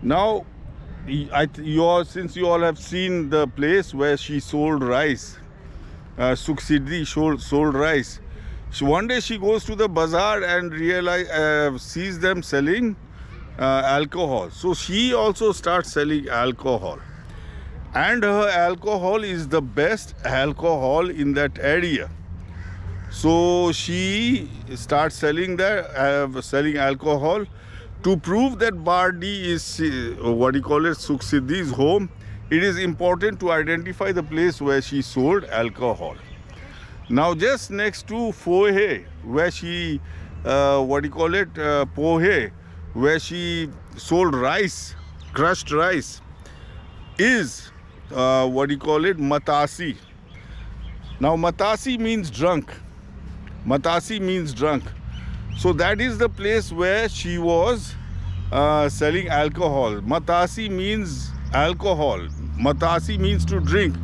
Now, since you all have seen the place where she sold rice, Sukhasiddhi sold rice. One day she goes to the bazaar and sees them selling alcohol. So she also starts selling alcohol. And her alcohol is the best alcohol in that area. So she starts selling alcohol. To prove that Bardih is Sukhasiddhi's home, it is important to identify the place where she sold alcohol. Now, just next to Phoe, where she Pohe, where she sold rice, crushed rice, is Matasi. Now, Matasi means drunk. Matasi means drunk. So that is the place where she was selling alcohol. Matasi means alcohol. Matasi means to drink.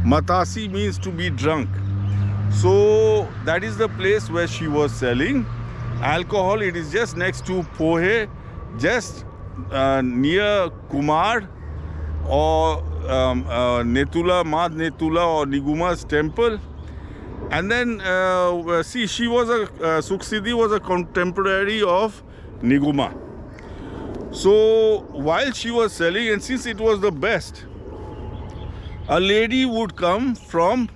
Matasi means to be drunk. So that is the place where she was selling alcohol. It is just next to Phoe, just near Kumar or Netula, Mad Netula or Niguma's temple. And then, Sukhasiddhi was a contemporary of Niguma. So, while she was selling, and since it was the best, a lady would come from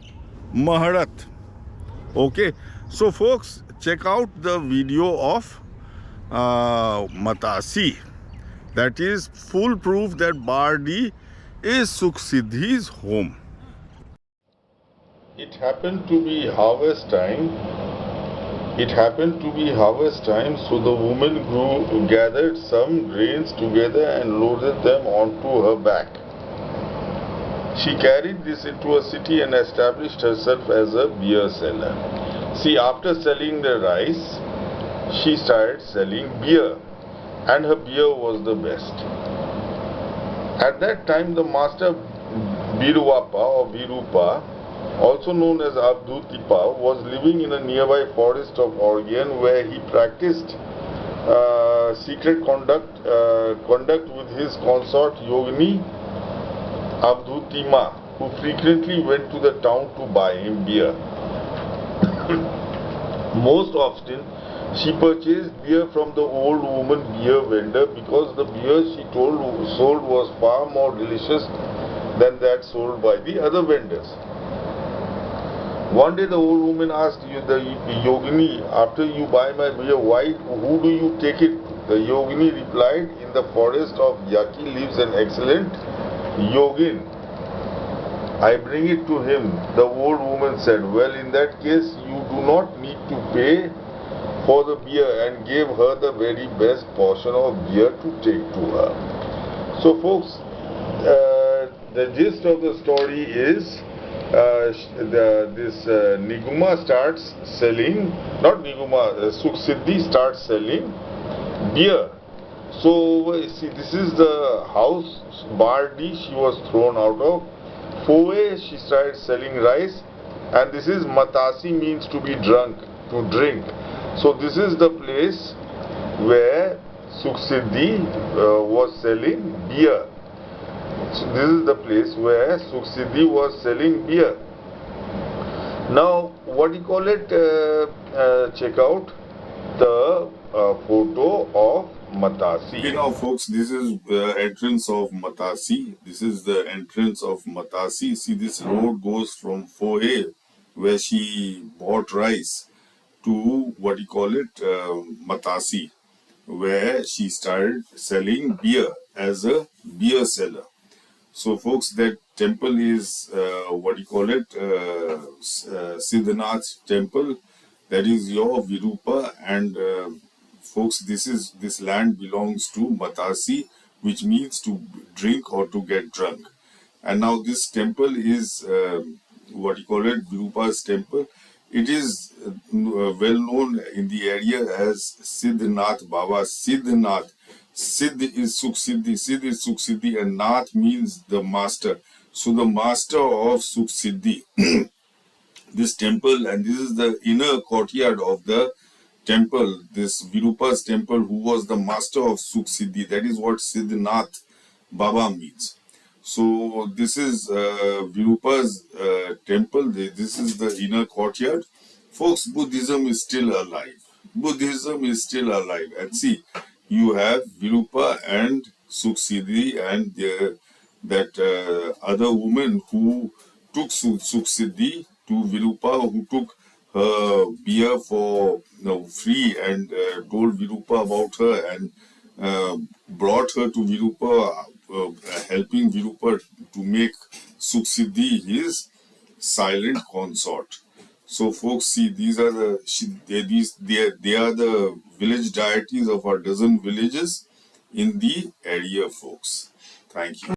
Maharath. Okay, so folks, check out the video of Matasi. That is full proof that Bardih is Sukhasiddhi's home. It happened to be harvest time. So the woman gathered some grains together and loaded them onto her back. She carried this into a city and established herself as a beer seller. See, after selling the rice, she started selling beer, and her beer was the best. At that time, the master Virupa, also known as Abdutipa, was living in a nearby forest of Oregon, where he practiced secret conduct with his consort Yogini Abdutima, who frequently went to the town to buy him beer. Most often, she purchased beer from the old woman beer vendor because the beer she sold was far more delicious than that sold by the other vendors. One day the old woman asked the yogini, after you buy my beer, who do you take it to? The yogini replied, in the forest of Yaki lives an excellent yogin. I bring it to him. The old woman said, well, in that case you do not need to pay for the beer, and gave her the very best portion of beer to take to her. So folks, the gist of the story is Niguma starts selling, not Niguma, Sukhasiddhi starts selling beer. So see, this is the house Bardih she was thrown out of. Phoe, she started selling rice, and this is Matasi, means to be drunk, to drink. So this is the place where Sukhasiddhi was selling beer. So this is the place where Sukhasiddhi was selling beer. Now, check out the photo of Matasi. Okay, now folks, this is the entrance of Matasi. This is the entrance of Matasi. See, this road goes from Phoe, where she bought rice, to Matasi, where she started selling beer as a beer seller. So folks, that temple is Siddhanath temple. That is your Virupa, and folks, this land belongs to Matasi, which means to drink or to get drunk. And now this temple is Virupa's temple. It is well known in the area as Siddhanath Baba. Siddhanath. Siddh is Sukhasiddhi. Siddh is Sukhasiddhi, and Nath means the master. So the master of Sukhasiddhi. This temple, and this is the inner courtyard of the temple, this Virupa's temple, who was the master of Sukhasiddhi. That is what Siddhanath Baba means. So this is Virupa's temple. This is the inner courtyard. Folks, Buddhism is still alive. Buddhism is still alive. And see, you have Virupa and Sukhasiddhi and that other woman who took Sukhasiddhi to Virupa, who took her beer for free and told Virupa about her and brought her to Virupa, helping Virupa to make Sukhasiddhi his silent consort. So, folks, see, these are they are the village deities of our dozen villages in the area, folks. Thank you.